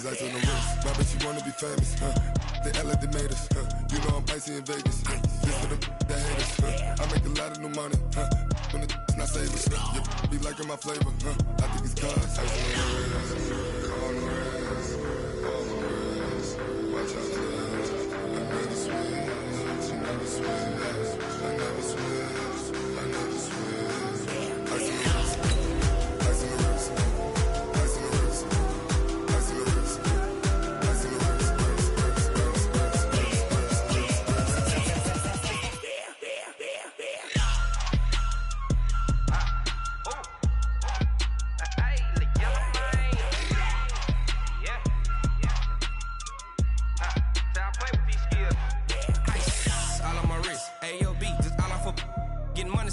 ice on the wrist. My bitch, you wanna be famous, huh? They act like they made us, huh? You know I'm icy in Vegas, huh? This for the that hate us, huh? I make a lot of new money, huh? When it's not savers, yeah, be liking my flavor, huh? I think it's cause ice on the wrist, on the wrist, on the wrist. Watch out, I never switch, I never switch, I never switch, I never switch. Ice on the wrist, ice on the wrist, ice on the wrist, ice on the wrist, ice on the wrist,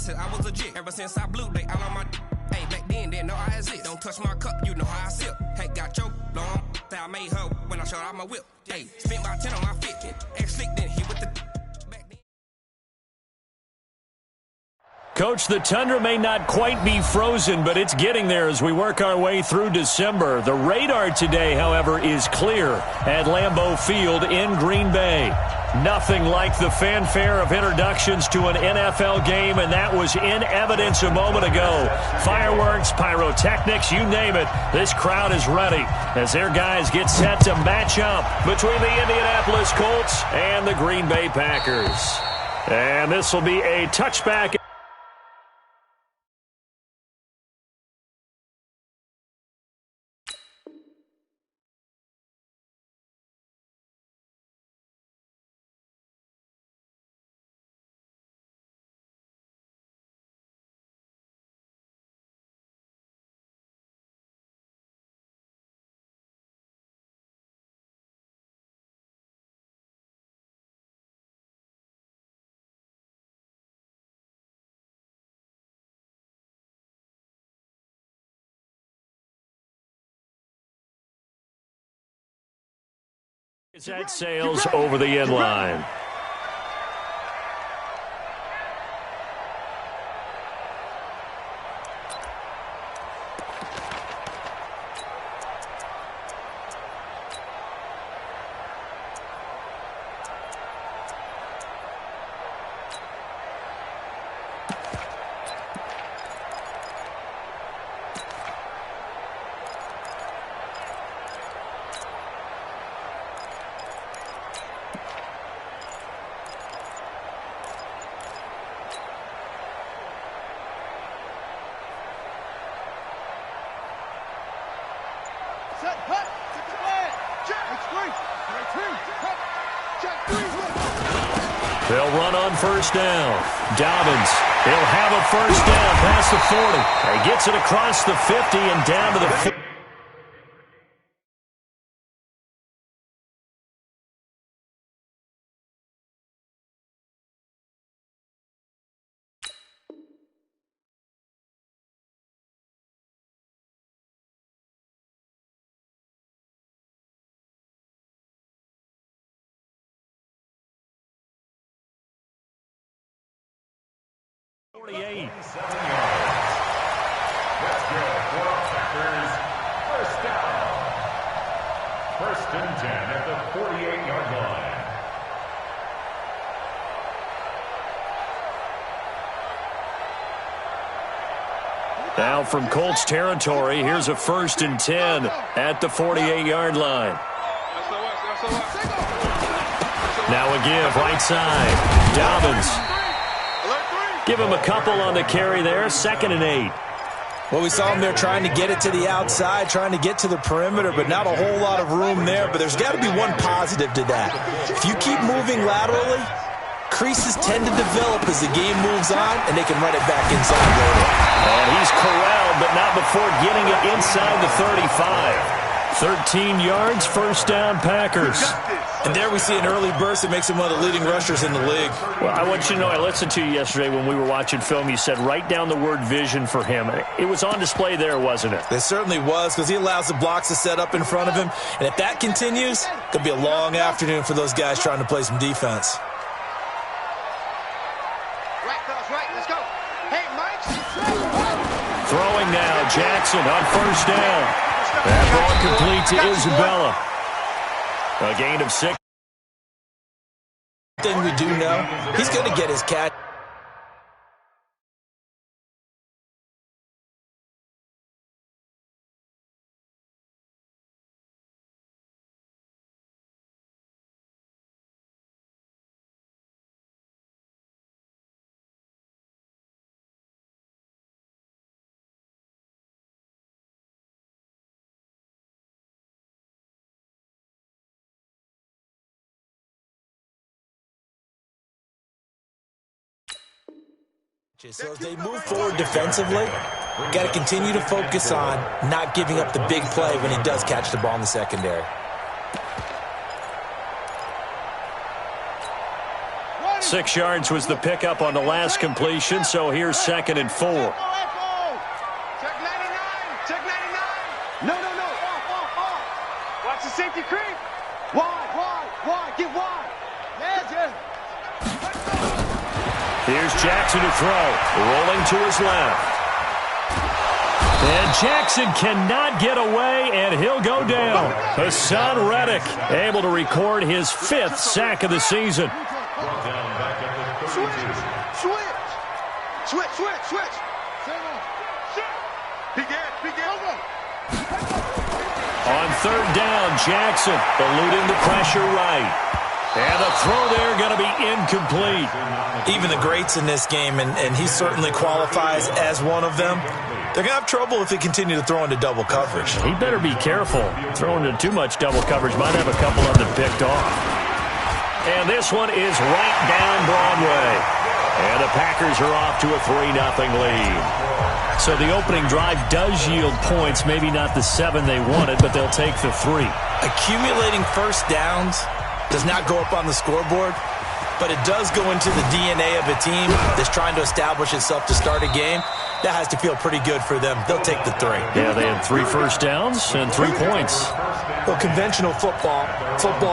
I was legit. Ever since I blew, they all on my. Hey, back then, didn't know I exist. Don't touch my cup, you know how I sip. Hey, got your long. I made her when I showed out my whip. Hey, spent about 10 on my fit. Ex-slick, then hit with the. Coach, the tundra may not quite be frozen, but it's getting there as we work our way through December. The radar today, however, is clear at Lambeau Field in Green Bay. Nothing like the fanfare of introductions to an NFL game, and that was in evidence a moment ago. Fireworks, pyrotechnics, you name it. This crowd is ready as their guys get set to match up between the Indianapolis Colts and the Green Bay Packers. And this will be a touchback. That sails over the end line. They'll run on first down. Dobbins, he'll have a first down past the 40. He gets it across the 50 and down to the 50. That's good for Packers. First down. First and 10 at the 48-yard line. Now from Colts territory, here's a first and 10 at the 48-yard line. Now a give right side. Dobbins. Give him a couple on the carry there. 2nd and 8. Well, we saw him there trying to get it to the outside, trying to get to the perimeter, but not a whole lot of room there. But there's got to be one positive to that. If you keep moving laterally, creases tend to develop as the game moves on, and they can run it back inside later. And he's corralled, but not before getting it inside the 35. 13 yards, first down, Packers. And there we see an early burst that makes him one of the leading rushers in the league. Well, I want you to know, I listened to you yesterday when we were watching film. You said write down the word vision for him. It was on display there, wasn't it? It certainly was, because he allows the blocks to set up in front of him. And if that continues, it could be a long afternoon for those guys trying to play some defense. Right, let's go. Hey, Mike. Throwing now, Jackson on first down. That ball complete to Isabella. A gain of 6. Thing we do know, he's going to get his catch. So as they move forward defensively, got to continue to focus on not giving up the big play when he does catch the ball in the secondary. 6 yards was the pickup on the last completion, so here's 2nd and 4. Check 99. Check 99. No. Off. Watch the safety creep. Wide. Get wide. Yeah. Here's Jackson to throw. Rolling to his left. And Jackson cannot get away, and he'll go down. Hassan Reddick able to record his 5th sack of the season. Switch. Begin. On 3rd down, Jackson eluding the pressure right. And the throw there going to be incomplete. Even the greats in this game, and he certainly qualifies as one of them, they're going to have trouble if they continue to throw into double coverage. He better be careful. Throwing into too much double coverage might have a couple of them picked off. And this one is right down Broadway. And the Packers are off to a 3-0 lead. So the opening drive does yield points, maybe not the 7 they wanted, but they'll take the 3. Accumulating first downs does not go up on the scoreboard, but it does go into the DNA of a team that's trying to establish itself to start a game. That has to feel pretty good for them. They'll take the 3. Yeah, they had 3 first downs and 3 points. Well, conventional football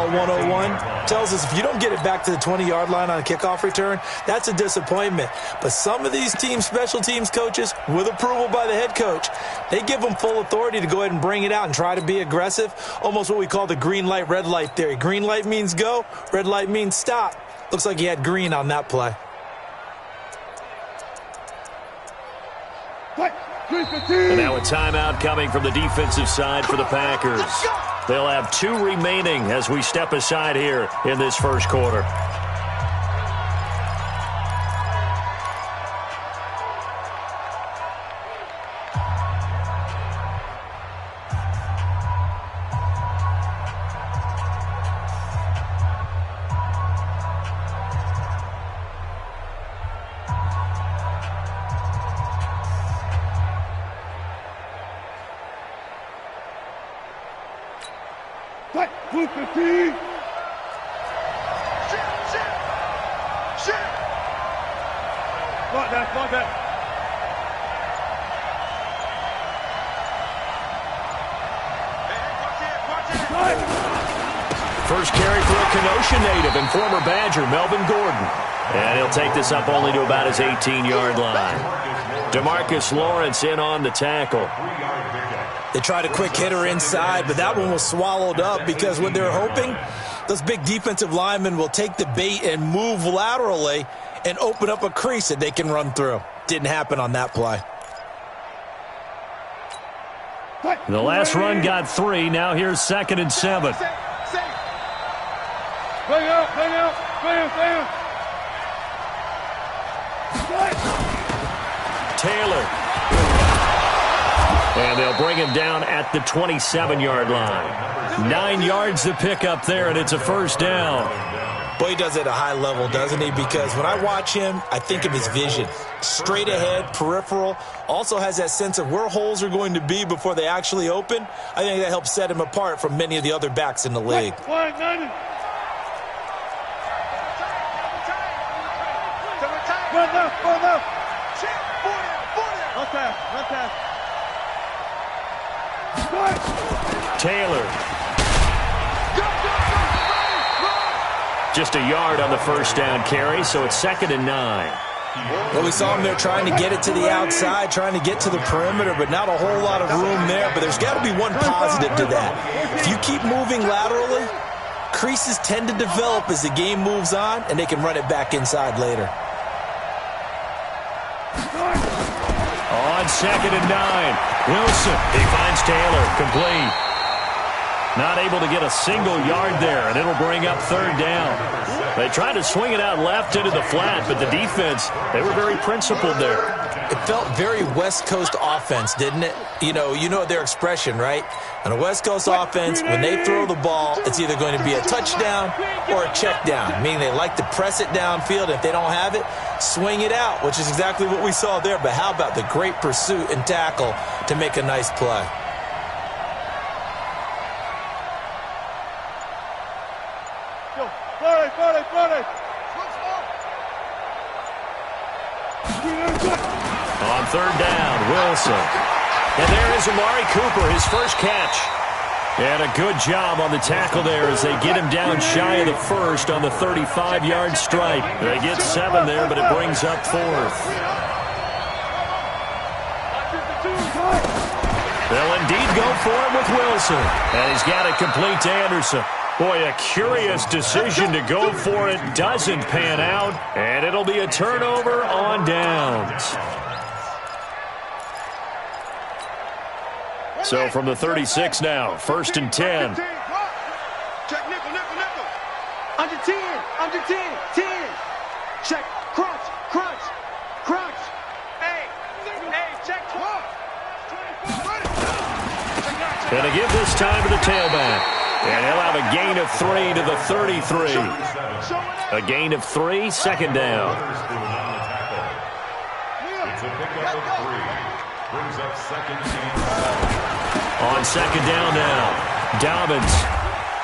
101, tells us if you don't get it back to the 20-yard line on a kickoff return, that's a disappointment. But some of these team special teams coaches, with approval by the head coach, they give them full authority to go ahead and bring it out and try to be aggressive, almost what we call the green light, red light theory. Green light means go, red light means stop. Looks like he had green on that play. And now a timeout coming from the defensive side for the Packers. They'll have 2 remaining as we step aside here in this first quarter. First carry for a Kenosha native and former Badger, Melvin Gordon. And he'll take this up only to about his 18-yard line. DeMarcus Lawrence in on the tackle. They tried a quick hitter inside, but that one was swallowed up because what they're hoping, those big defensive linemen will take the bait and move laterally and open up a crease that they can run through. Didn't happen on that play. The last run got 3. Now here's 2nd and 7. Bring out. Taylor. And they'll bring him down at the 27-yard line. 9 yards to pick up there, and it's a first down. Boy, he does it at a high level, doesn't he? Because when I watch him, I think of his vision. Straight ahead, peripheral. Also has that sense of where holes are going to be before they actually open. I think that helps set him apart from many of the other backs in the league. Run left. Run pass. Taylor. Just a yard on the first down carry, so it's 2nd and 9. Well, we saw him there trying to get it to the outside, trying to get to the perimeter, but not a whole lot of room there. But there's got to be one positive to that. If you keep moving laterally, creases tend to develop as the game moves on, and they can run it back inside later. On 2nd and 9, Wilson. He finds Taylor, complete. Not able to get a single yard there, and it'll bring up 3rd down. They tried to swing it out left into the flat, but the defense, they were very principled there. It felt very West Coast offense, didn't it? You know their expression, right? On a West Coast offense, when they throw the ball, it's either going to be a touchdown or a check down, meaning they like to press it downfield. If they don't have it, swing it out, which is exactly what we saw there. But how about the great pursuit and tackle to make a nice play? On 3rd down, Wilson. And there is Amari Cooper, his first catch. And a good job on the tackle there as they get him down shy of the first on the 35-yard stripe. They get 7 there, but it brings up 4th. They'll indeed go for it with Wilson. And he's got it complete to Anderson. Boy, a curious decision to go for it. Doesn't pan out, and it'll be a turnover on downs. So from the 36 now, 1st and 10. Check nickel. Under 10. Check, crunch. Hey, check. And to give this time to the tailback. And he'll have a gain of 3 to the 33. A gain of 3, 2nd down. It's a pickup of 3. Brings up 2nd and 7. On 2nd down now, Dobbins.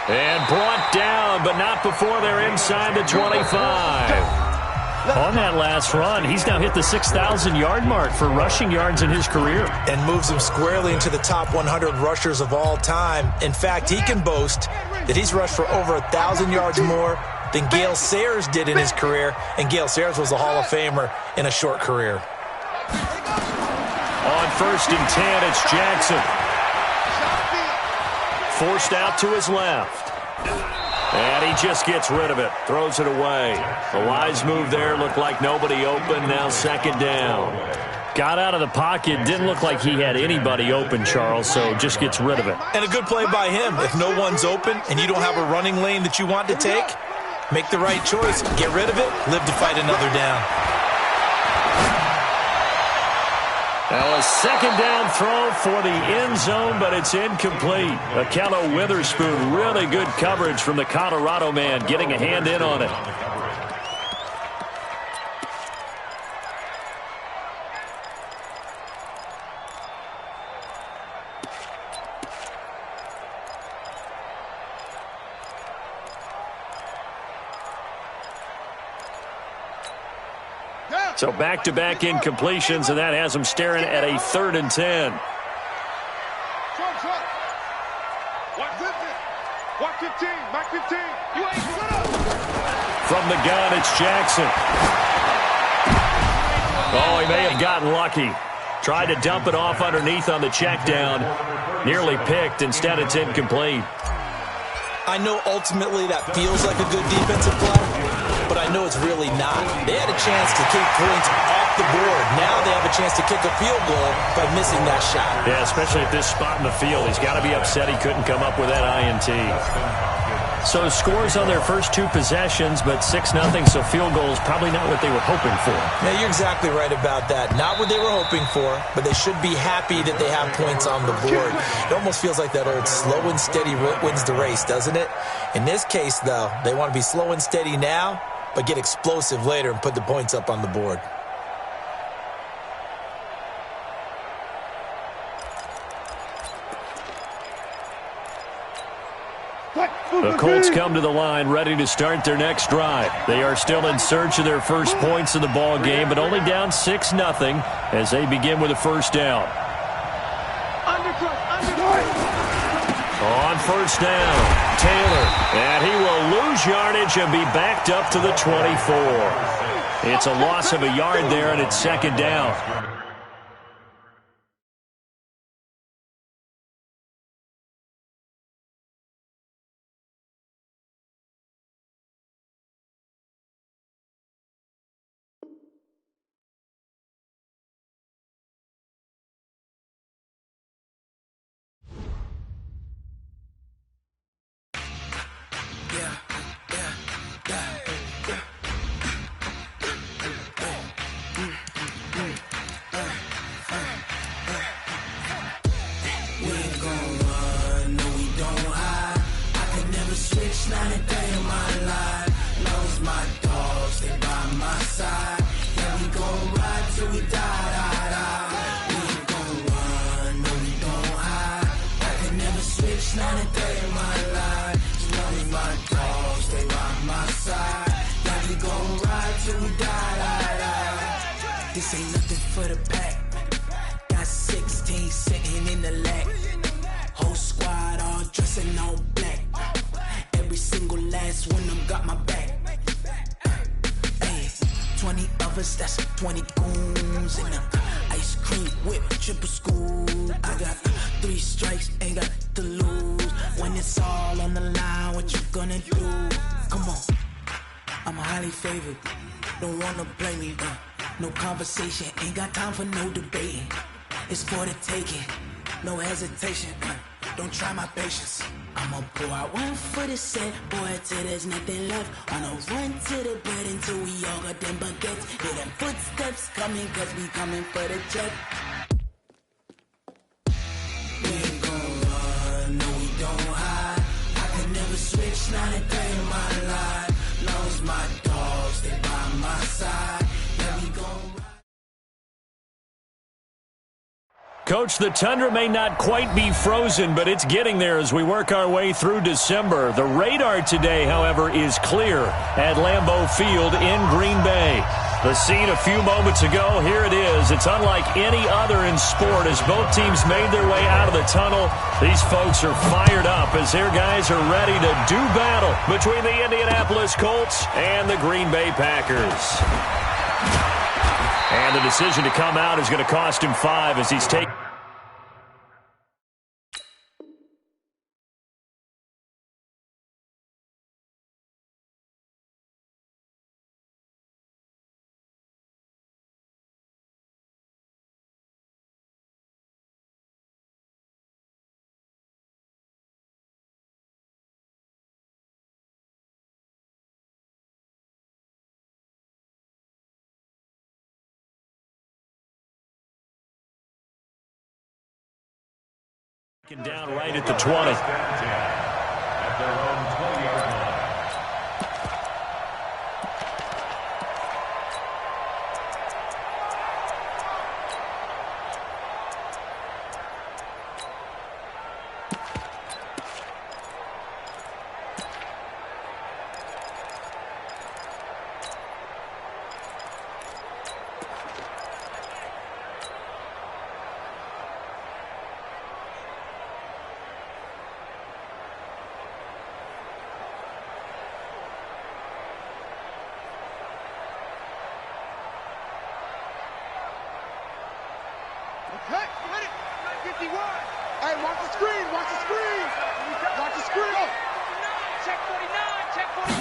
And brought down, but not before they're inside the 25. On that last run, he's now hit the 6,000-yard mark for rushing yards in his career. And moves him squarely into the top 100 rushers of all time. In fact, he can boast that he's rushed for over 1,000 yards more than Gale Sayers did in his career. And Gale Sayers was a Hall of Famer in a short career. On 1st and 10, it's Jackson. Forced out to his left. And he just gets rid of it. Throws it away. A wise move there. Looked like nobody open. Now 2nd down. Got out of the pocket. Didn't look like he had anybody open, Charles, so just gets rid of it. And a good play by him. If no one's open and you don't have a running lane that you want to take, make the right choice. Get rid of it. Live to fight another down. Now a 2nd down throw for the end zone, but it's incomplete. Akello Witherspoon, really good coverage from the Colorado man, getting a hand in on it. So back-to-back incompletions, and that has them staring at a 3rd and 10. From the gun, it's Jackson. Oh, he may have gotten lucky. Tried to dump it off underneath on the check down. Nearly picked. Instead, it's incomplete. I know ultimately that feels like a good defensive play, but I know it's really not. They had a chance to keep points off the board. Now they have a chance to kick a field goal by missing that shot. Yeah, especially at this spot in the field. He's got to be upset he couldn't come up with that INT. So scores on their first 2 possessions, but 6-0, so field goal is probably not what they were hoping for. Yeah, you're exactly right about that. Not what they were hoping for, but they should be happy that they have points on the board. It almost feels like that old slow and steady wins the race, doesn't it? In this case, though, they want to be slow and steady now, but get explosive later and put the points up on the board. The Colts come to the line ready to start their next drive. They are still in search of their first points in the ball game, but only down 6-0 as they begin with a 1st down. On 1st down, Taylor, and he will lose yardage and be backed up to the 24. It's a loss of a yard there, and it's second down. This ain't nothing for the pack. Got 16 sitting in the lap. Whole squad all dressing all black. Every single last one of them got my back. Hey, 20 of us, that's 20 goons in them. Ice cream whip, triple school. I got 3 strikes, ain't got to lose. When it's all on the line, what you gonna do? Come on, I'm highly favored. Don't wanna play me, no conversation, ain't got time for no debating. It's for the taking, no hesitation, don't try my patience. I'ma pour out one for the set, boy, till there's nothing left. On a run to the bed until we all got them baguettes. Hear them footsteps coming, cause we coming for the check. We ain't gon' run, no we don't hide. I can never switch, not a day in my life. Lost my dogs, they by my side. Coach, the tundra may not quite be frozen, but it's getting there as we work our way through December. The radar today, however, is clear at Lambeau Field in Green Bay. The scene a few moments ago, here it is. It's unlike any other in sport as both teams made their way out of the tunnel. These folks are fired up as their guys are ready to do battle between the Indianapolis Colts and the Green Bay Packers. And the decision to come out is going to cost him 5 as he's taken. Down right at the 20. At their own 20-yard line. Hey, ready? 51. Hey, watch the screen, watch the screen. Watch the screen. Check 49, check 49.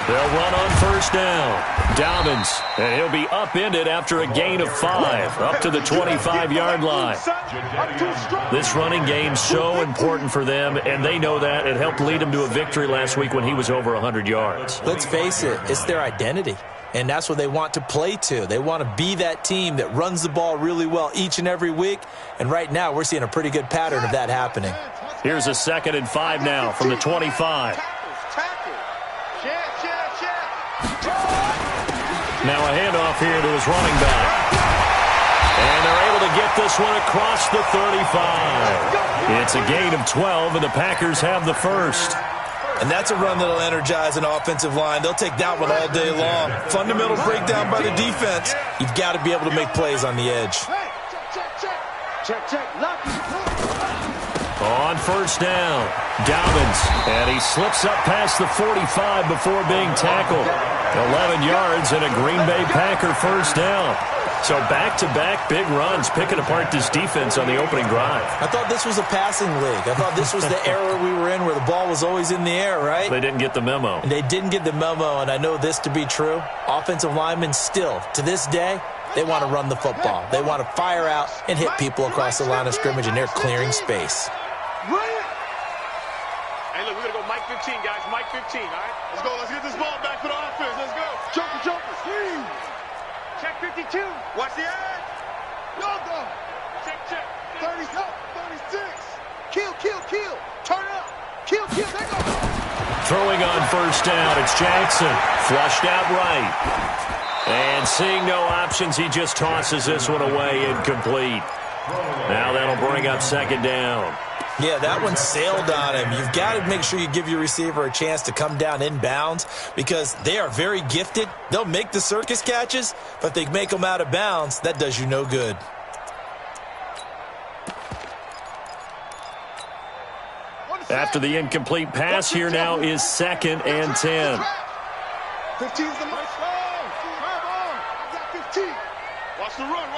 They'll run on first down. Dobbins, and he'll be upended after a gain of 5, up to the 25-yard line. This running game's so important for them, and they know that. It helped lead them to a victory last week when he was over 100 yards. Let's face it, it's their identity. And that's what they want to play to. They want to be that team that runs the ball really well each and every week. And right now, we're seeing a pretty good pattern of that happening. Here's a 2nd and 5 now from the 25. Now a handoff here to his running back. And they're able to get this one across the 35. It's a gain of 12, and the Packers have the first. And that's a run that'll energize an offensive line. They'll take that one all day long. Fundamental breakdown by the defense. You've got to be able to make plays on the edge. Check, check. Lucky. On On first down, Dobbins, and he slips up past the 45 before being tackled. 11 yards and a Green Bay Packer first down. So back-to-back big runs, picking apart this defense on the opening drive. I thought this was a passing league. I thought this was the era we were in where the ball was always in the air, right? They didn't get the memo. And they didn't get the memo, and I know this to be true. Offensive linemen still, to this day, they want to run the football. They want to fire out and hit people across the line of scrimmage, and they're clearing space. Hey, look, we're going to go Mike 15, guys. Mike 15, all right? Let's go. Let's get this ball back for the offense. Let's go. Jumper, screen. Check 52. Watch the edge. Y'all go. Check. 30, 36. Kill. Turn up. Kill. There go. Throwing on first down, it's Jackson. Flushed out right. And seeing no options, he just tosses this one away, incomplete. Now that'll bring up second down. Yeah, that one sailed on him. You've got to make sure you give your receiver a chance to come down inbounds because they are very gifted. They'll make the circus catches, but if they make them out of bounds, that does you no good. After the incomplete pass, here now is 2nd and 10. 15's the most. 15. Watch the run.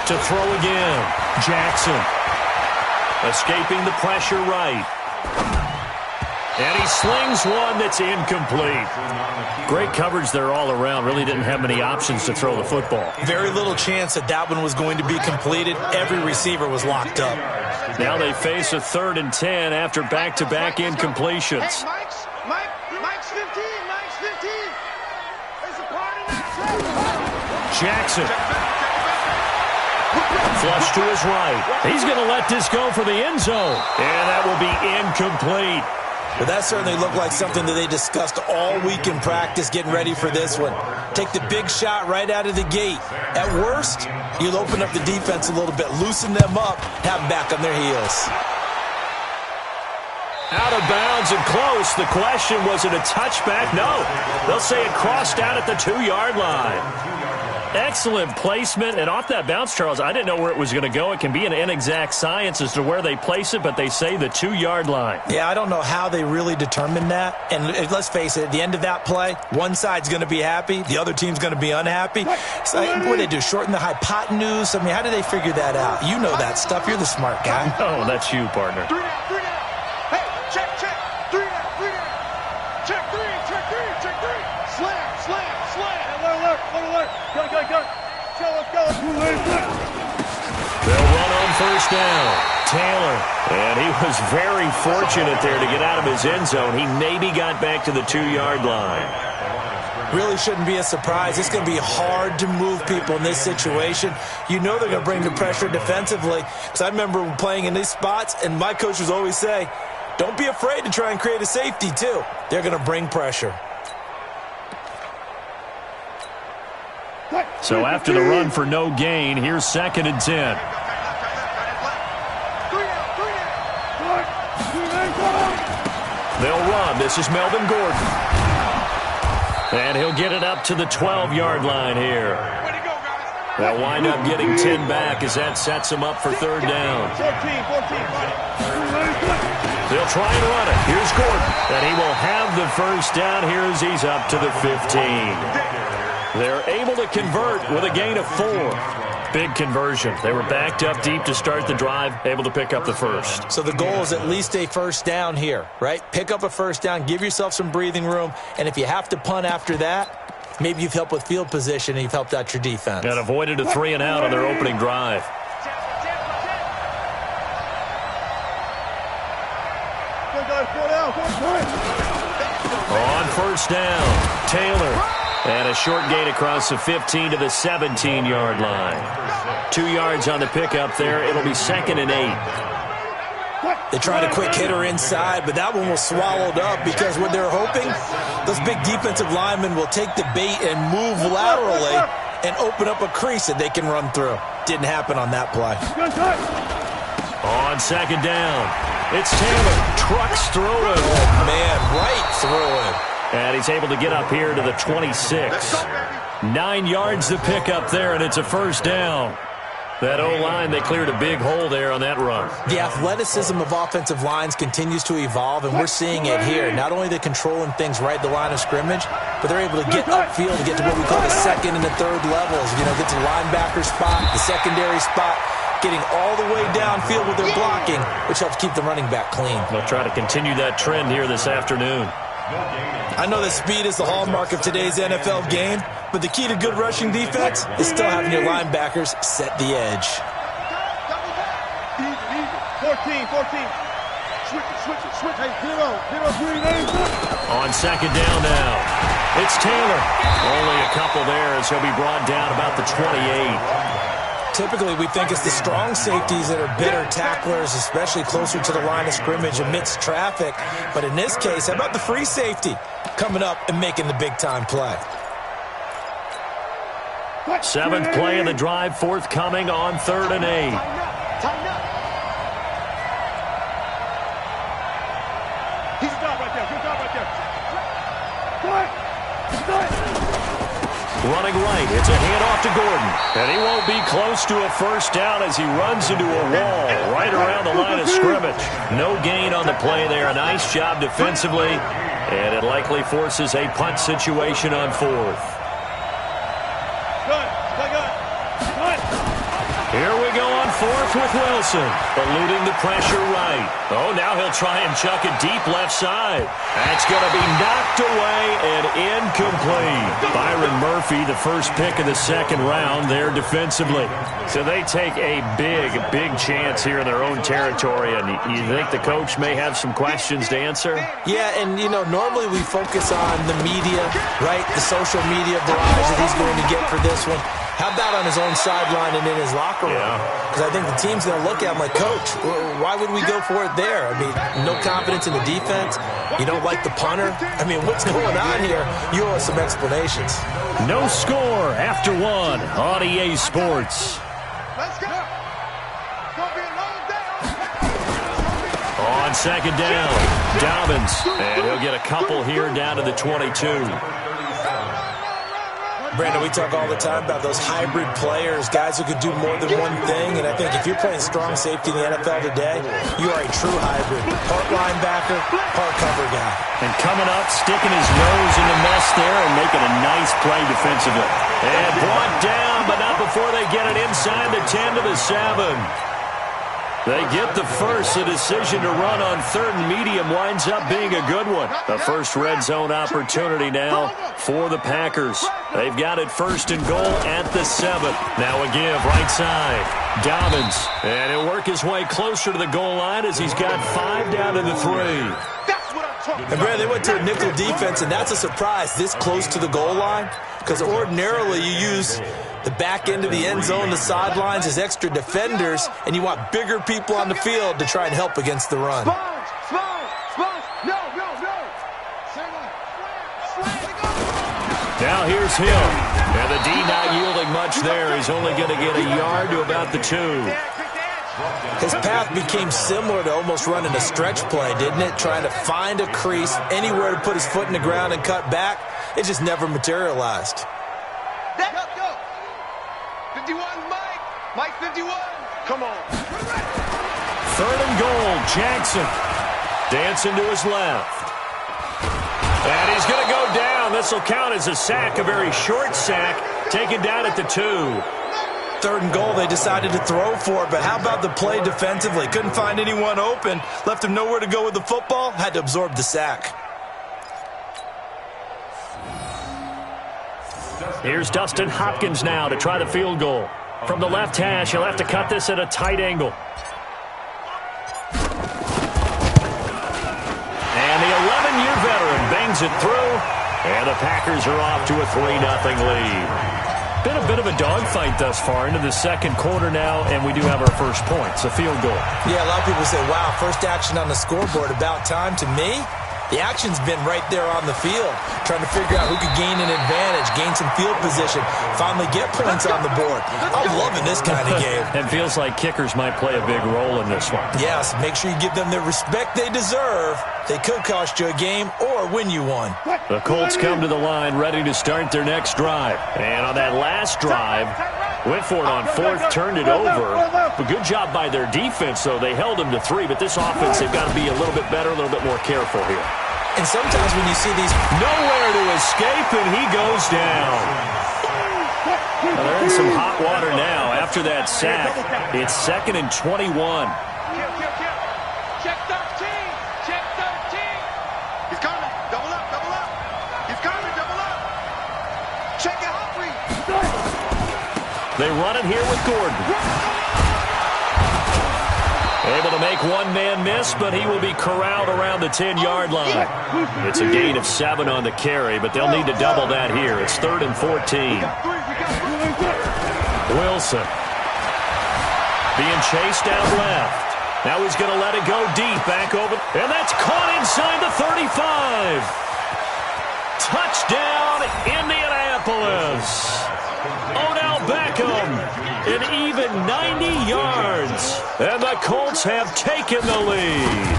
To throw again, Jackson. Escaping the pressure right. And he slings one that's incomplete. Great coverage there all around. Really didn't have many options to throw the football. Very little chance that one was going to be completed. Every receiver was locked up. Now they face a 3rd and 10 after back-to-back incompletions. Hey, Mike's 15. There's a part of that. Jackson. Flush to his right. He's going to let this go for the end zone. And that will be incomplete. Well, that certainly looked like something that they discussed all week in practice getting ready for this one. Take the big shot right out of the gate. At worst, you'll open up the defense a little bit, loosen them up, have them back on their heels. Out of bounds and close. The question, was it a touchback? No. They'll say it crossed out at the 2-yard line. Excellent placement, and off that bounce, Charles, I didn't know where it was going to go. It can be an inexact science as to where they place it, but they say the 2-yard line. Yeah, I don't know how they really determined that. And let's face it, at the end of that play, one side's going to be happy, the other team's going to be unhappy. So what do they do, shorten the hypotenuse? I mean, how do they figure that out? You know that stuff. You're the smart guy. No, that's you, partner. 3 down. Hey, check. 3 down. Check 3. Slam. Alert. Go. Let's go. They'll run on first down. Taylor. And he was very fortunate there to get out of his end zone. He maybe got back to the 2-yard line. Really shouldn't be a surprise. It's going to be hard to move people in this situation. You know they're going to bring the pressure defensively. Because I remember playing in these spots, and my coaches always say, don't be afraid to try and create a safety, too. They're going to bring pressure. So after the run for no gain, here's 2nd and 10. They'll run. This is Melvin Gordon. And he'll get it up to the 12-yard line here. They'll wind up getting 10 back as that sets them up for 3rd down. 14. They'll try and run it. Here's Gordon. And he will have the first down here as he's up to the 15. They're able to convert with a gain of 4. Big conversion. They were backed up deep to start the drive, able to pick up the first. So the goal is at least a first down here, right? Pick up a first down, give yourself some breathing room, and if you have to punt after that, maybe you've helped with field position and you've helped out your defense. And avoided a 3-and-out on their opening drive. On first down, Taylor. And a short gain across the 15 to the 17-yard line. 2 yards on the pickup there. It'll be 2nd and 8. They tried a quick hitter inside, but that one was swallowed up because what they're hoping, those big defensive linemen will take the bait and move laterally and open up a crease that they can run through. Didn't happen on that play. On 2nd down, it's Taylor. Trucks through him. Oh, man, right through him. And he's able to get up here to the 26. 9 yards to pick up there, and it's a first down. That O-line, they cleared a big hole there on that run. The athleticism of offensive lines continues to evolve, and we're seeing it here. Not only are they controlling things right at the line of scrimmage, but they're able to get upfield to get to what we call the second and the third levels. You know, get to the linebacker spot, the secondary spot, getting all the way downfield with their blocking, which helps keep the running back clean. They'll try to continue that trend here this afternoon. I know that speed is the hallmark of today's NFL game, but the key to good rushing defense is still having your linebackers set the edge. 14. Switch. Hey, zero, green, On second down now, it's Taylor. Only a couple there as he'll be brought down about the 28. Typically, we think it's the strong safeties that are better tacklers, especially closer to the line of scrimmage amidst traffic. But in this case, how about the free safety coming up and making the big-time play? 7th play of the drive, forthcoming on 3rd and 8. Tighten up. He's a dog right there. Good dog right there. Running right, it's a handoff to Gordon. And he won't be close to a first down as he runs into a wall right around the line of scrimmage. No gain on the play there. A nice job defensively. And it likely forces a punt situation on 4th. Here we go on 4th with Wilson, eluding the pressure right. Oh, now he'll try and chuck it deep left side. That's going to be knocked away and incomplete. Byron Murphy, the first pick of the 2nd round there defensively. So they take a big chance here in their own territory, and you think the coach may have some questions to answer? Yeah, and, you know, normally we focus on the media, right, the social media barrage that he's going to get for this one. How about on his own sideline and in his locker room? Because I think the team's going to look at him like, Coach, why would we go for it there? I mean, no confidence in the defense. You don't like the punter. I mean, what's going on here? You owe us some explanations. No score after 1 on EA Sports. Let's go. It's going to be a long day. On second down, Dobbins. And he'll get a couple here down to the 22. Brandon, we talk all the time about those hybrid players, guys who could do more than one thing, and I think if you're playing strong safety in the NFL today, you are a true hybrid. Part linebacker, part cover guy. And coming up, sticking his nose in the mess there and making a nice play defensively. And brought down, but not before they get it inside the 10 to the 7. They get the first. The decision to run on 3rd and medium winds up being a good one. The first red zone opportunity now for the Packers. They've got it 1st and goal at the 7. Now a give right side. Dobbins. And he'll work his way closer to the goal line as he's got 5 down to the 3. And Brad, they went to a nickel defense, and that's a surprise this close to the goal line, because ordinarily you use the back end of the end zone, the sidelines as extra defenders, and you want bigger people on the field to try and help against the run. Now here's Hill. And the D not yielding much there. He's only going to get a yard to about the 2. His path became similar to almost running a stretch play, didn't it? Trying to find a crease, anywhere to put his foot in the ground and cut back. It just never materialized. Let's go. 51, Mike 51. Come on. 3rd and goal, Jackson. Dancing to his left. And he's going to go down. This will count as a sack, a very short sack, taken down at the 2. 3rd and goal, they decided to throw for it, but how about the play defensively? Couldn't find anyone open, left him nowhere to go with the football, had to absorb the sack. Here's Dustin Hopkins now to try the field goal. From the left hash, he'll have to cut this at a tight angle. And the 11-year veteran bangs it through, and the Packers are off to a 3-0 lead. Been a bit of a dogfight thus far into the 2nd quarter now, and we do have our first point. It's a field goal. Yeah, a lot of people say, wow, first action on the scoreboard, about time. To me, the action's been right there on the field, trying to figure out who could gain an advantage, gain some field position, finally get points on the board. I'm loving this kind of game. It feels like kickers might play a big role in this one. Yes, make sure you give them the respect they deserve. They could cost you a game or win you one. The Colts come to the line ready to start their next drive. And on that last drive, Went for it on fourth, turned it over. But good job by their defense, though. They held them to 3, but this offense, they've got to be a little bit better, a little bit more careful here. And sometimes when you see these... Nowhere to escape, and he goes down. Well, they're in some hot water now after that sack. It's 2nd and 21. Check 13. Check 13. He's coming. Double up. Double up. He's coming. Double up. Check it, Humphrey. They run it here with Gordon. Able to make one man miss, but he will be corralled around the 10-yard line. It's a gain of 7 on the carry, but they'll need to double that here. It's 3rd and 14. Wilson being chased down left. Now he's going to let it go deep back over. And that's caught inside the 35. Touchdown, Indianapolis. Odell Beckham, an even 90 yards. And the Colts have taken the lead.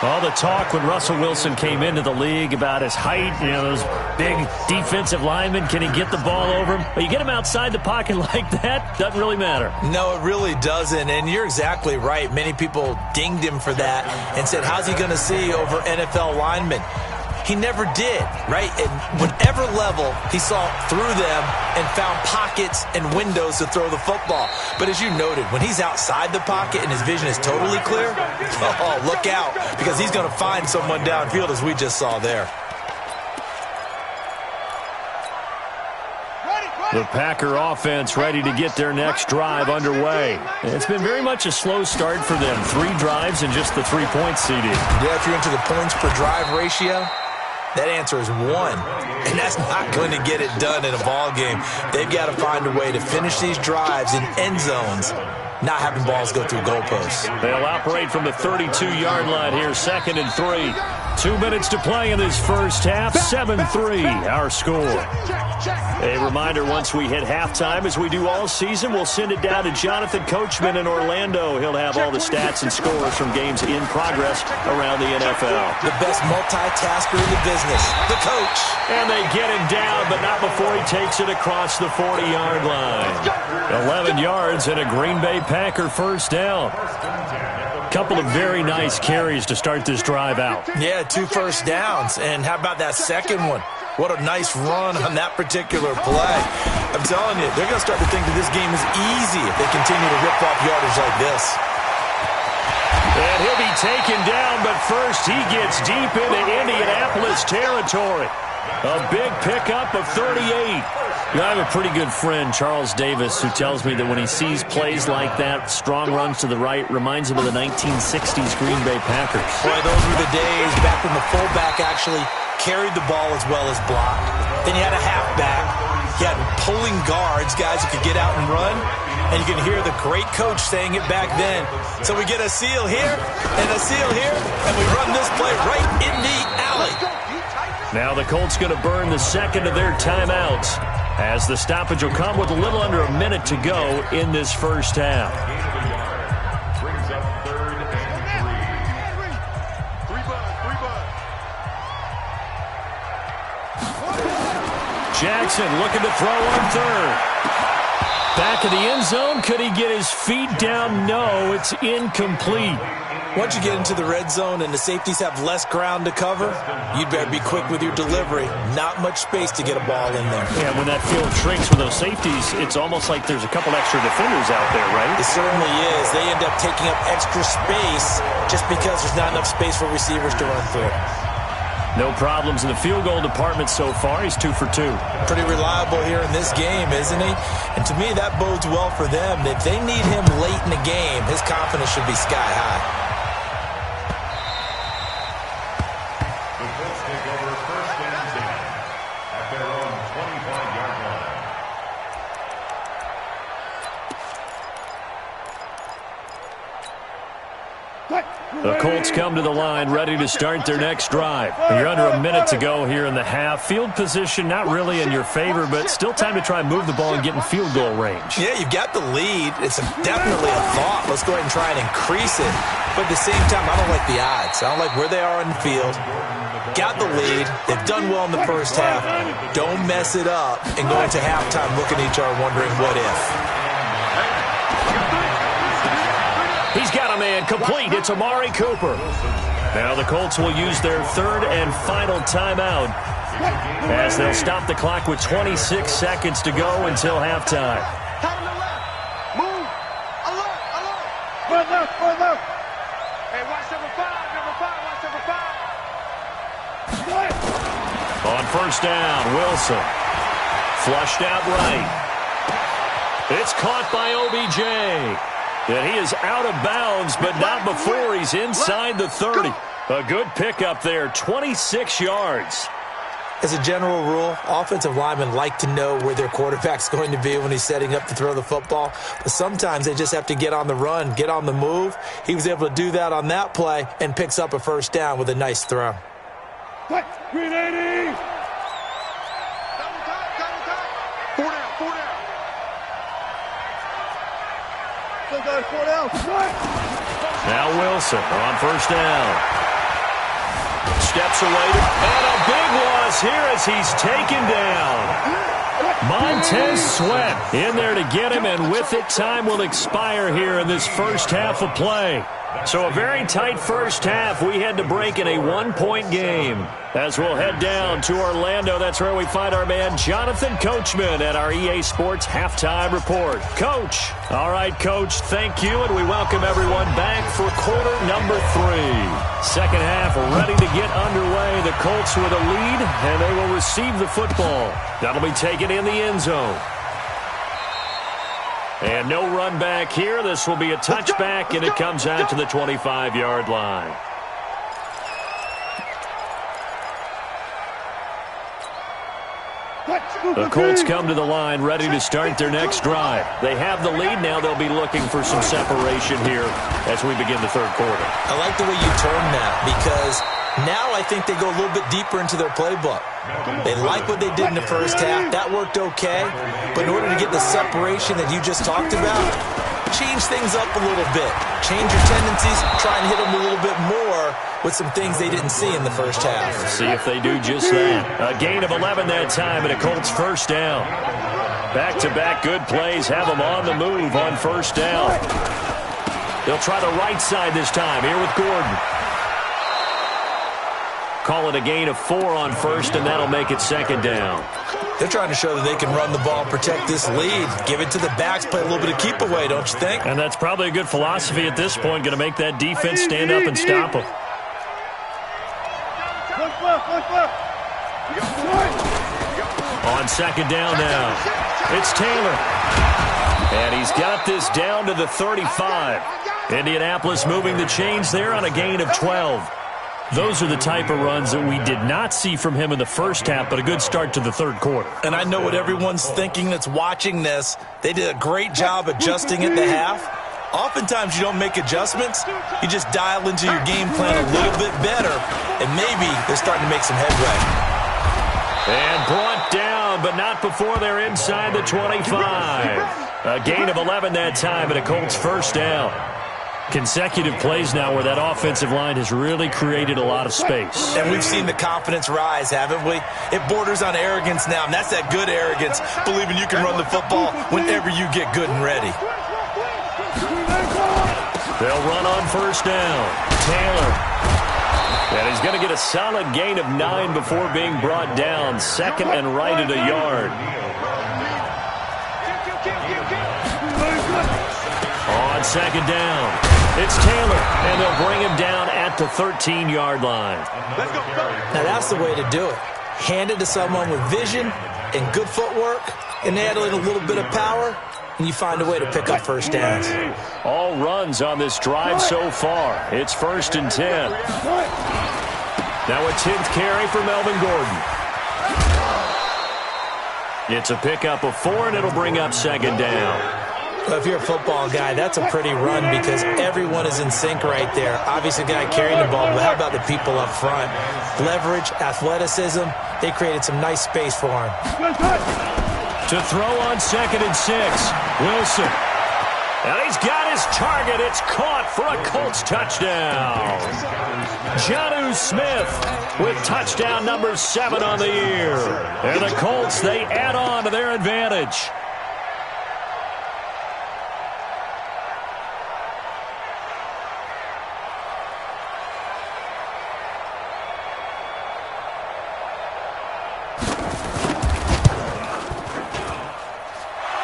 All the talk when Russell Wilson came into the league about his height, you know, those big defensive linemen, can he get the ball over him? But you get him outside the pocket like that, doesn't really matter. No, it really doesn't, and you're exactly right. Many people dinged him for that and said, how's he going to see over NFL linemen? He never did, right? At whatever level, he saw through them and found pockets and windows to throw the football. But as you noted, when he's outside the pocket and his vision is totally clear, oh, look out, because he's going to find someone downfield, as we just saw there. The Packer offense ready to get their next drive underway. It's been very much a slow start for them. 3 drives and just the 3 points, CD. Yeah, if you're into the points per drive ratio, that answer is 1. And that's not going to get it done in a ball game. They've got to find a way to finish these drives in end zones, not having balls go through goalposts. They'll operate from the 32-yard line here, 2nd and 3. 2 minutes to play in this first half, 7-3, our score. A reminder, once we hit halftime, as we do all season, we'll send it down to Jonathan Coachman in Orlando. He'll have all the stats and scores from games in progress around the NFL. The best multitasker in the business, the coach. And they get him down, but not before he takes it across the 40-yard line. 11 yards and a Green Bay Packer first down. Couple of very nice carries to start this drive out. Yeah, 2 first downs. And how about that second one? What a nice run on that particular play. I'm telling you, they're going to start to think that this game is easy if they continue to rip off yardage like this. And he'll be taken down, but first he gets deep into Indianapolis territory. A big pickup of 38. You know, I have a pretty good friend, Charles Davis, who tells me that when he sees plays like that, strong runs to the right, reminds him of the 1960s Green Bay Packers. Boy, those were the days back when the fullback actually carried the ball as well as blocked. Then you had a halfback. You had pulling guards, guys who could get out and run. And you can hear the great coach saying it back then. So we get a seal here and a seal here, and we run this play right in the alley. Now the Colts going to burn the second of their timeouts, as the stoppage will come with a little under a minute to go in this first half. Brings up 3rd and 3. Jackson looking to throw on 3rd. Back of the end zone. Could he get his feet down? No, it's incomplete. Once you get into the red zone and the safeties have less ground to cover, you'd better be quick with your delivery. Not much space to get a ball in there. Yeah, when that field shrinks with those safeties, it's almost like there's a couple extra defenders out there, right? It certainly is. They end up taking up extra space just because there's not enough space for receivers to run through. No problems in the field goal department so far. He's 2 for 2. Pretty reliable here in this game, isn't he? And to me, that bodes well for them. If they need him late in the game, his confidence should be sky high. The Colts come to the line ready to start their next drive. You're under a minute to go here in the half. Field position not really in your favor, but still time to try and move the ball and get in field goal range. Yeah, you've got the lead. It's definitely a thought. Let's go ahead and try and increase it. But at the same time, I don't like the odds. I don't like where they are on the field. got the lead. They've done well in the first half. Don't mess it up and go into halftime looking at each other wondering what if. He's got a man complete. It's Amari Cooper. Now the Colts will use their third and final timeout as they'll stop the clock with 26 seconds to go until halftime. Move. Alert. Hey, watch number 5. Watch number 5. On first down, Wilson. Flushed out right. It's caught by OBJ. And he is out of bounds, but not before he's inside the 30. A good pickup there, 26 yards. As a general rule, offensive linemen like to know where their quarterback's going to be when he's setting up to throw the football. But sometimes they just have to get on the run, get on the move. He was able to do that on that play and picks up a first down with a nice throw. Green 80. Double time. 4 down. Now Wilson on first down. Steps away, and a big loss here as he's taken down. Montez Sweat in there to get him, and with it, time will expire here in this first half of play. So a very tight first half. We had to break in a one-point game. As we'll head down to Orlando, that's where we find our man Jonathan Coachman at our EA Sports Halftime Report. Coach. All right, Coach, thank you, and we welcome everyone back for quarter number 3. Second half ready to get underway. The Colts with a lead, and they will receive the football. That'll be taken in the end zone. And no run back here. This will be a touchback, and it comes out to the 25-yard line. The Colts come to the line ready to start their next drive. They have the lead. Now they'll be looking for some separation here as we begin the third quarter. I like the way you termed that because now I think they go a little bit deeper into their playbook. They like what they did in the first half. That worked okay. But in order to get the separation that you just talked about, change things up a little bit. Change your tendencies. Try and hit them a little bit more with some things they didn't see in the first half. See if they do just that. A gain of 11 that time and a Colts first down. Back-to-back good plays have them on the move on first down. They'll try the right side this time here with Gordon. Call it a gain of 4 on first, and that'll make it second down. They're trying to show that they can run the ball and protect this lead. Give it to the backs, play a little bit of keep away, don't you think? And that's probably a good philosophy at this point, going to make that defense stand up and stop them. On second down now, it's Taylor. And he's got this down to the 35. Indianapolis moving the chains there on a gain of 12. Those are the type of runs that we did not see from him in the first half, but a good start to the third quarter. And I know what everyone's thinking that's watching this. They did a great job adjusting at the half. Oftentimes you don't make adjustments. You just dial into your game plan a little bit better, and maybe they're starting to make some headway. And brought down, but not before they're inside the 25. A gain of 11 that time, and a Colts first down. Consecutive plays now where that offensive line has really created a lot of space. And we've seen the confidence rise, haven't we? It borders on arrogance now, and that's that good arrogance, believing you can run the football whenever you get good and ready. They'll run on first down. Taylor. And he's going to get a solid gain of 9 before being brought down. Second and right at a yard. On second down, it's Taylor, and they'll bring him down at the 13-yard line. Now that's the way to do it. Hand it to someone with vision and good footwork, and add in a little bit of power, and you find a way to pick up first downs. All runs on this drive so far. It's 1st and 10. Now a 10th carry for Melvin Gordon. It's a pickup of 4, and it'll bring up second down. Well, if you're a football guy, that's a pretty run because everyone is in sync right there. Obviously, the guy carrying the ball, but how about the people up front? Leverage, athleticism, they created some nice space for him. To throw on 2nd and 6, Wilson. And he's got his target. It's caught for a Colts touchdown. Jonnu Smith with touchdown number 7 on the year. And the Colts, they add on to their advantage.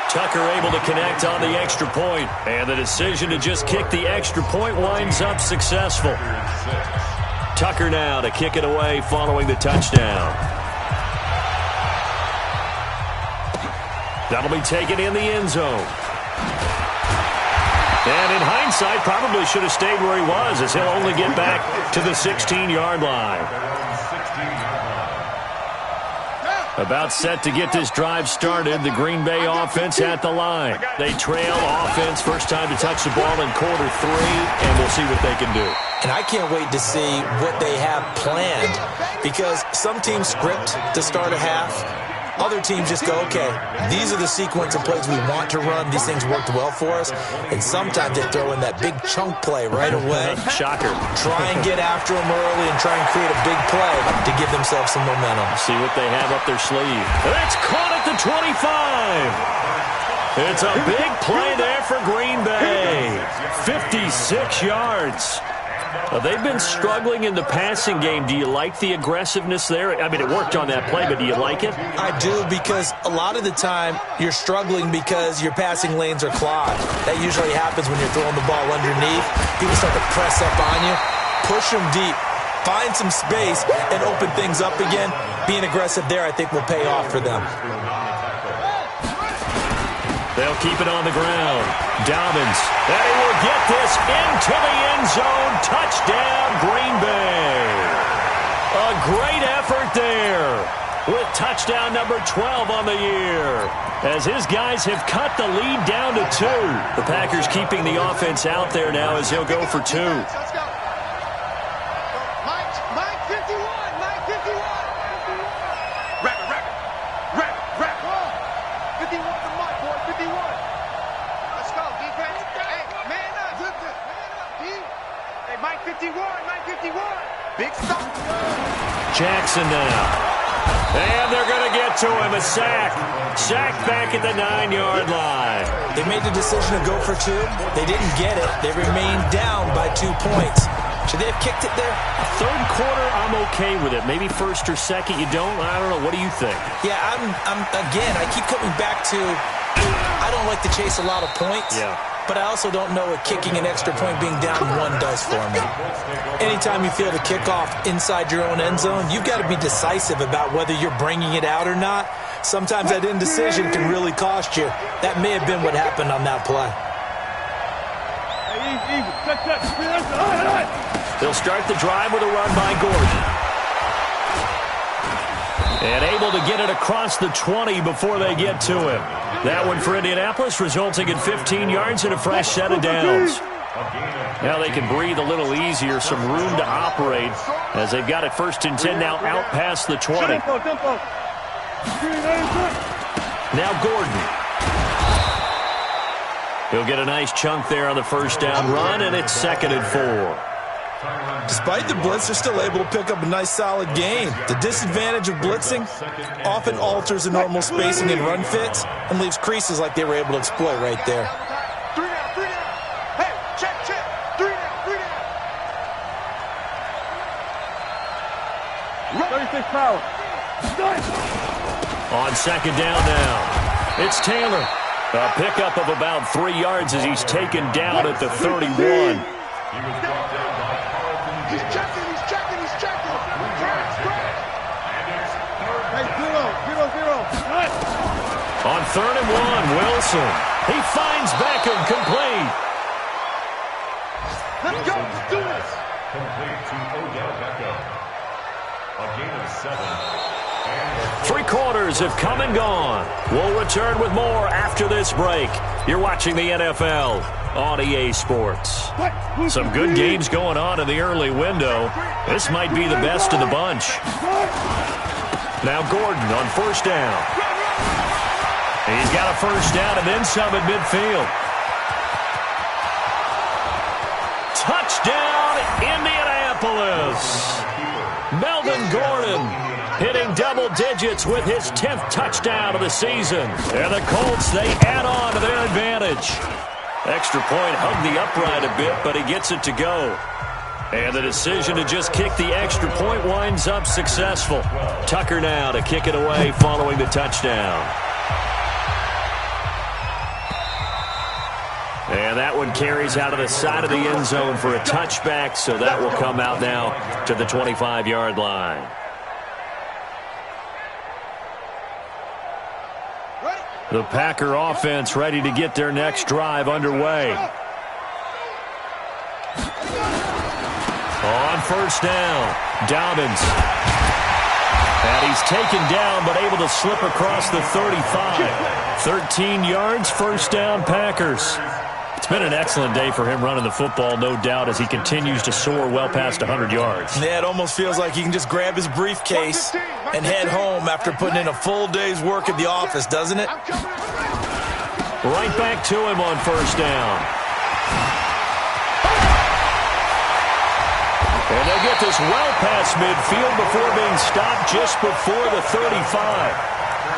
Tucker able to connect on the extra point, and the decision to just kick the extra point winds up successful. Tucker now to kick it away following the touchdown. That'll be taken in the end zone. And in hindsight, probably should have stayed where he was, as he'll only get back to the 16-yard line. About set to get this drive started. The Green Bay offense at the line. They trail offense first time to touch the ball in quarter 3, and we'll see what they can do. And I can't wait to see what they have planned, because some teams script to start a half. Other teams just go, okay, these are the sequence of plays we want to run. These things worked well for us. And sometimes they throw in that big chunk play right away. Shocker. Try and get after them early and try and create a big play to give themselves some momentum. See what they have up their sleeve. That's caught at the 25. It's a big play there for Green Bay. 56 yards. They've been struggling in the passing game. Do you like the aggressiveness there? I mean, it worked on that play, but do you like it? I do, because a lot of the time you're struggling because your passing lanes are clogged. That usually happens when you're throwing the ball underneath. People start to press up on you. Push them deep. Find some space and open things up again. Being aggressive there, I think, will pay off for them. They'll keep it on the ground. Dobbins, and he will get this into the end zone. Touchdown, Green Bay. A great effort there with touchdown number 12 on the year, as his guys have cut the lead down to 2. The Packers keeping the offense out there now as he'll go for 2. Let's go. Mike 51. Mike 51. Wrap. 51 to Mike, boy. 51. Let's go, defense. Hey, man up. Hey, Mike 51. Mike 51. Big stop. Jackson now. And they're going to get to him. A sack. Sack back at the 9-yard line. They made the decision to go for 2. They didn't get it. They remained down by 2 points. Should they have kicked it there? Third quarter, I'm okay with it. Maybe first or second, you don't? I don't know. What do you think? Yeah, again, I keep coming back to, I don't like to chase a lot of points. Yeah. But I also don't know what kicking an extra point being down 1 does for me. Anytime you feel the kickoff inside your own end zone, you've got to be decisive about whether you're bringing it out or not. Sometimes that indecision can really cost you. That may have been what happened on that play. They'll start the drive with a run by Gordon. And able to get it across the 20 before they get to him. That one for Indianapolis, resulting in 15 yards and a fresh set of downs. Now they can breathe a little easier, some room to operate, as they've got it 1st and 10 now out past the 20. Now Gordon. He'll get a nice chunk there on the first down run, and it's 2nd and 4. Despite the blitz, they're still able to pick up a nice, solid gain. The disadvantage of blitzing often alters the normal spacing and run fits and leaves creases like they were able to exploit right there. 3 down. Hey, check. 3 down. 36 power. On 2nd down now, it's Taylor. A pickup of about 3 yards as he's taken down at the 31. He's checking. Hey, 0. On 3rd and 1, Wilson. He finds Beckham complete. Let's go. Let's do this. Complete to Odell Beckham. A gain of 7. 3 quarters have come and gone. We'll return with more after this break. You're watching the NFL on EA Sports. Some good games going on in the early window. This might be the best of the bunch. Now Gordon on 1st down. He's got a 1st down and then some at midfield. Touchdown, Indianapolis. Melvin Gordon hitting double digits with his 10th touchdown of the season. And the Colts, they add on to their advantage. Extra point hugged the upright a bit, but he gets it to go. And the decision to just kick the extra point winds up successful. Tucker now to kick it away following the touchdown. And that one carries out of the side of the end zone for a touchback, so that will come out now to the 25-yard line. The Packer offense ready to get their next drive underway. On first down, Dobbins. And he's taken down but able to slip across the 35. 13 yards, first down, Packers. It's been an excellent day for him running the football, no doubt, as he continues to soar well past 100 yards. Yeah, it almost feels like he can just grab his briefcase and head home after putting in a full day's work at the office, doesn't it? Right back to him on first down. And they'll get this well past midfield before being stopped just before the 35.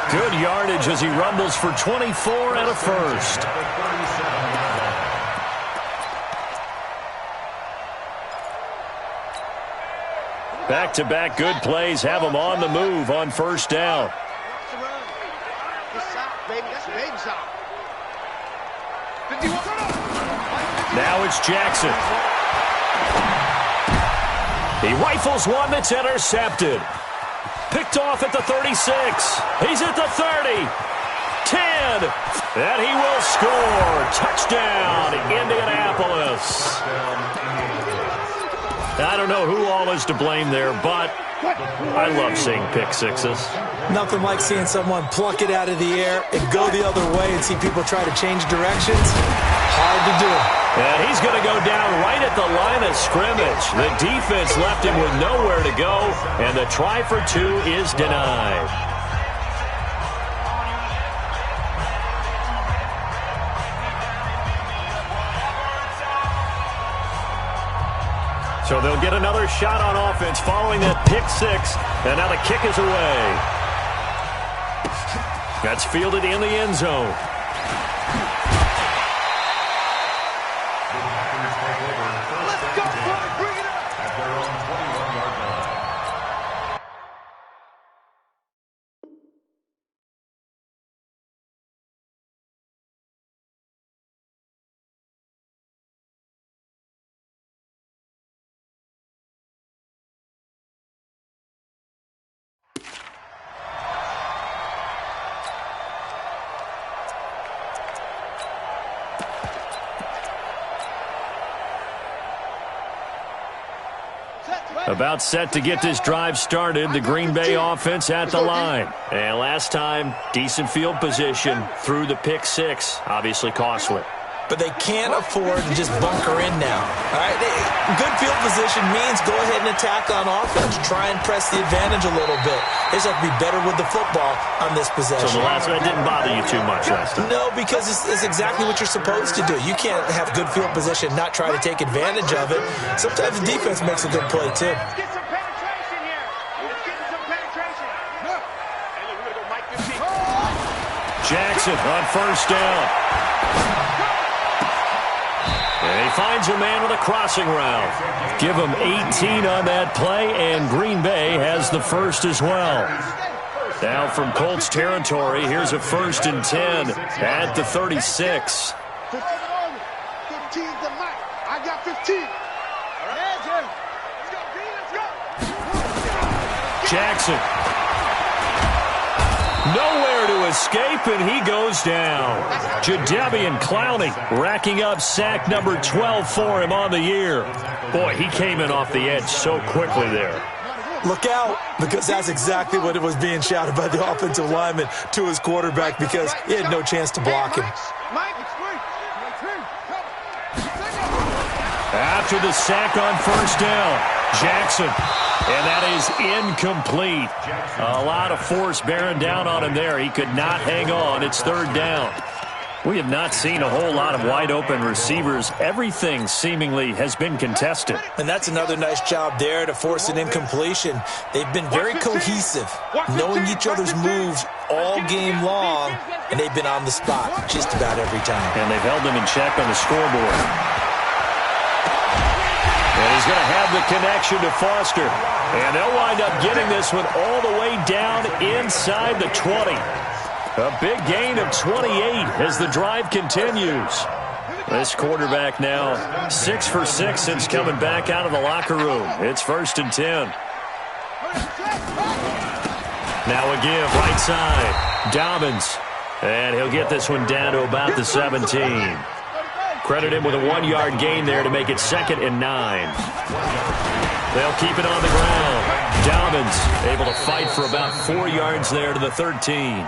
Good yardage as he rumbles for 24 and a first. Back-to-back good plays have him on the move on first down. Now it's Jackson. He rifles one that's intercepted. Picked off at the 36. He's at the 30. 10. And he will score. Touchdown, Indianapolis. I don't know who all is to blame there, but I love seeing pick sixes. Nothing like seeing someone pluck it out of the air and go the other way and see people try to change directions. Hard to do. And he's going to go down right at the line of scrimmage. The defense left him with nowhere to go, and the try for two is denied. So they'll get another shot on offense following that pick six. And now the kick is away. That's fielded in the end zone. Let's go, boy. Bring it up. At their own 21-yard line. About set to get this drive started, the Green Bay offense at the line. And last time, decent field position through the pick six, obviously costly. But they can't afford to just bunker in now. All right, good field position means go ahead and attack on offense. Try and press the advantage a little bit. They just have to be better with the football on this possession. So the last one didn't bother you too much last time? No, because it's exactly what you're supposed to do. You can't have good field position, not try to take advantage of it. Sometimes the defense makes a good play, too. Let's get some penetration here. Let's get some penetration. Hey, look, we're going to go Mike 15. Jackson on first down. And he finds a man with a crossing route. Give him 18 on that play, and Green Bay has the first as well. Now from Colts territory, here's a 1st and 10 at the 36. 15's the Mike. I got 15. All right, Jim. Let's go, B. Let's go. Jackson. Nowhere to escape, and he goes down. Jadeveon Clowney racking up sack number 12 for him on the year. Boy, he came in off the edge so quickly there. Look out, because that's exactly what it was being shouted by the offensive lineman to his quarterback, because he had no chance to block him. After the sack on first down, Jackson. And that is incomplete. A lot of force bearing down on him there. He could not hang on. It's 3rd down. We have not seen a whole lot of wide-open receivers. Everything seemingly has been contested. And that's another nice job there to force an incompletion. They've been very cohesive, knowing each other's moves all game long, and they've been on the spot just about every time. And they've held them in check on the scoreboard. And he's going to have the connection to Foster. And they'll wind up getting this one all the way down inside the 20. A big gain of 28 as the drive continues. This quarterback now 6 for 6 since coming back out of the locker room. It's 1st and 10. Now a give right side. Dobbins. And he'll get this one down to about the 17. Credit him with a 1-yard gain there to make it 2nd and 9. They'll keep it on the ground. Dobbins able to fight for about 4 yards there to the 13.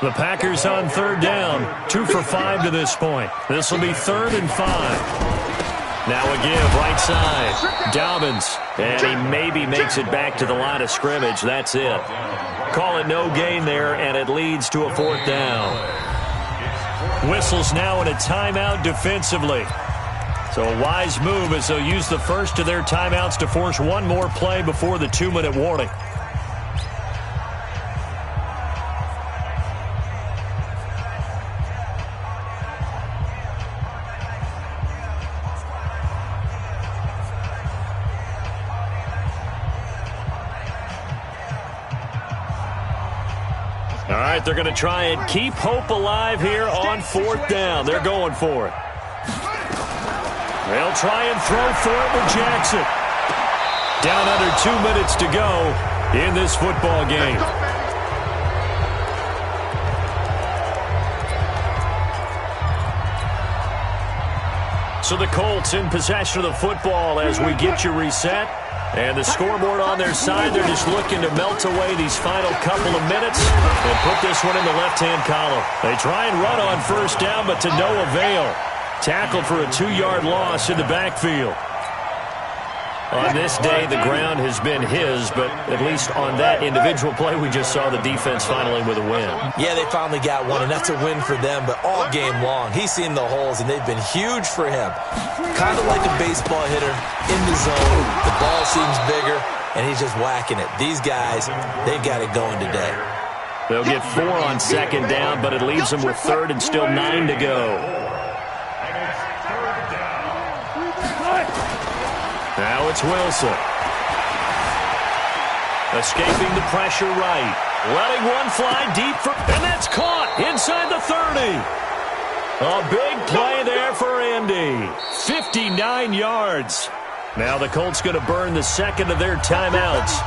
The Packers on 3rd down, 2 for 5 to this point. This will be 3rd and 5. Now a give right side. Dobbins, and he maybe makes it back to the line of scrimmage. That's it. Call it no gain there, and it leads to a 4th down. Whistles now in a timeout defensively. So a wise move as they'll use the first of their timeouts to force one more play before the 2-minute warning. All right, they're going to try and keep hope alive here on 4th down. They're going for it. They'll try and throw for it with Jackson. Down under 2 minutes to go in this football game. So the Colts in possession of the football as we get you reset. And the scoreboard on their side, they're just looking to melt away these final couple of minutes and put this one in the left-hand column. They try and run on 1st down, but to no avail. Tackled for a 2-yard loss in the backfield. On this day, the ground has been his, but at least on that individual play, we just saw the defense finally with a win. Yeah, they finally got one, and that's a win for them, but all game long, he's seen the holes, and they've been huge for him. Kind of like a baseball hitter in the zone. The ball seems bigger, and he's just whacking it. These guys, they've got it going today. They'll get 4 on 2nd down, but it leaves them with 3rd and still 9 to go. Now it's Wilson. Escaping the pressure right. Letting one fly deep for, and that's caught inside the 30. A big play there for Andy. 59 yards. Now the Colts going to burn the 2nd of their timeouts.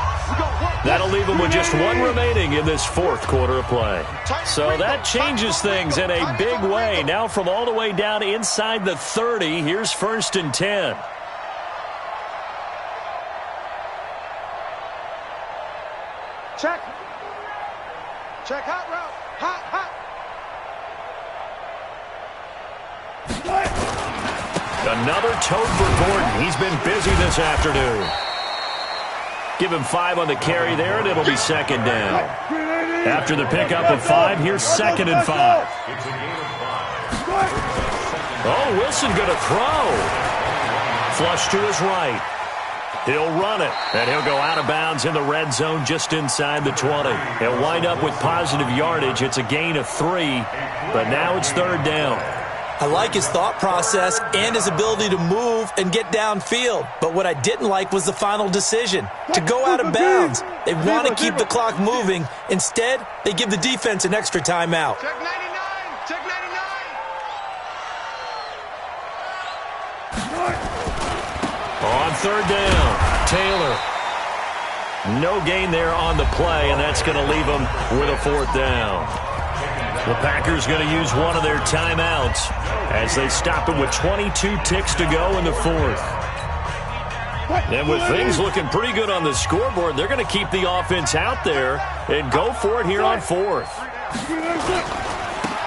That'll leave them with just 1 remaining in this 4th quarter of play. So that changes things in a big way. Now from all the way down inside the 30, here's 1st and 10. Check. Check hot route. Hot. Another toad for Gordon. He's been busy this afternoon. Give him 5 on the carry there, and it'll be 2nd down. After the pickup of 5, here's 2nd and 5. Oh, Wilson going to throw. Flush to his right. He'll run it, and he'll go out of bounds in the red zone just inside the 20. He'll wind up with positive yardage. It's a gain of 3, but now it's 3rd down. I like his thought process and his ability to move and get downfield. But what I didn't like was the final decision, to go out of bounds. They want to keep the clock moving. Instead, they give the defense an extra timeout. Check 99. Check 99. On 3rd down, Taylor. No gain there on the play, and that's going to leave them with a 4th down. The Packers going to use one of their timeouts as they stop it with 22 ticks to go in the 4th. And with things looking pretty good on the scoreboard, they're going to keep the offense out there and go for it here on 4th.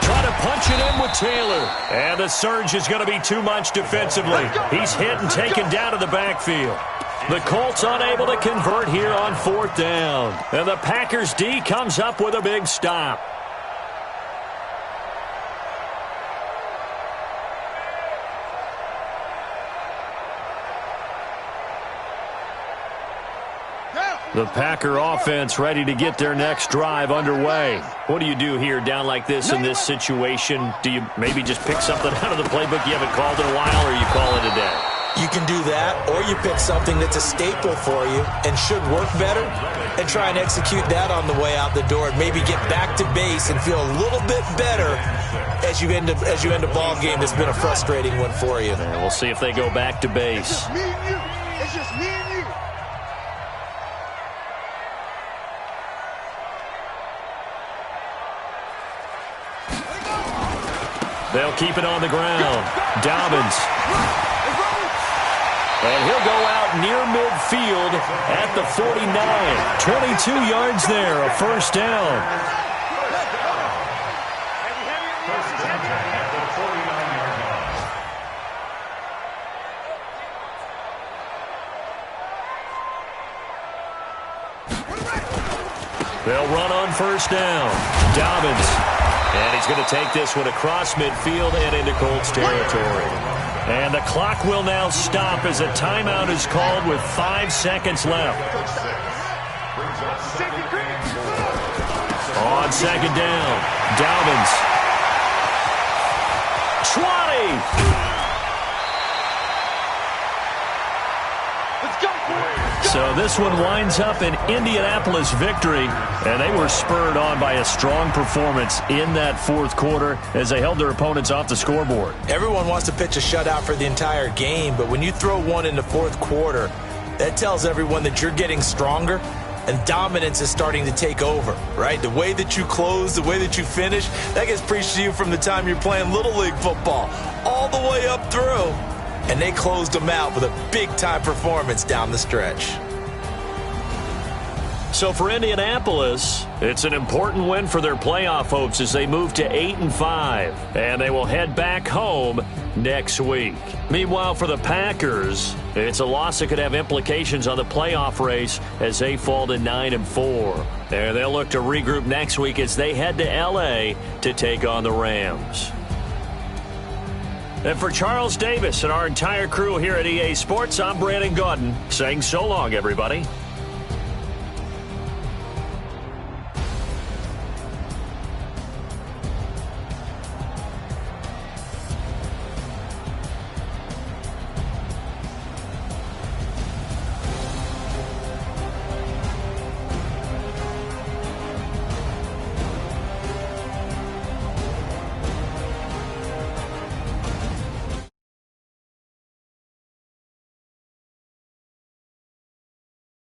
Try to punch it in with Taylor. And the surge is going to be too much defensively. He's hit and taken down to the backfield. The Colts unable to convert here on 4th down. And the Packers D comes up with a big stop. The Packer offense ready to get their next drive underway. What do you do here down like this in this situation? Do you maybe just pick something out of the playbook you haven't called in a while, or you call it a day? You can do that, or you pick something that's a staple for you and should work better and try and execute that on the way out the door and maybe get back to base and feel a little bit better as you end a ball game that's been a frustrating one for you. And we'll see if they go back to base. It's just me and you. It's just me and you. They'll keep it on the ground. Dobbins. And he'll go out near midfield at the 49. 22 yards there, a first down. They'll run on first down. Dobbins. And he's going to take this one across midfield and into Colts territory. And the clock will now stop as a timeout is called with 5 seconds left. On second down, Dobbins. 20! So this one winds up an Indianapolis victory, and they were spurred on by a strong performance in that fourth quarter as they held their opponents off the scoreboard. Everyone wants to pitch a shutout for the entire game, but when you throw one in the fourth quarter, that tells everyone that you're getting stronger and dominance is starting to take over, right? The way that you close, the way that you finish, that gets preached to you from the time you're playing Little League football all the way up through. And they closed them out with a big-time performance down the stretch. So for Indianapolis, it's an important win for their playoff hopes as they move to 8-5, and they will head back home next week. Meanwhile, for the Packers, it's a loss that could have implications on the playoff race as they fall to 9-4. And they'll look to regroup next week as they head to L.A. to take on the Rams. And for Charles Davis and our entire crew here at EA Sports, I'm Brandon Gaudin saying so long, everybody.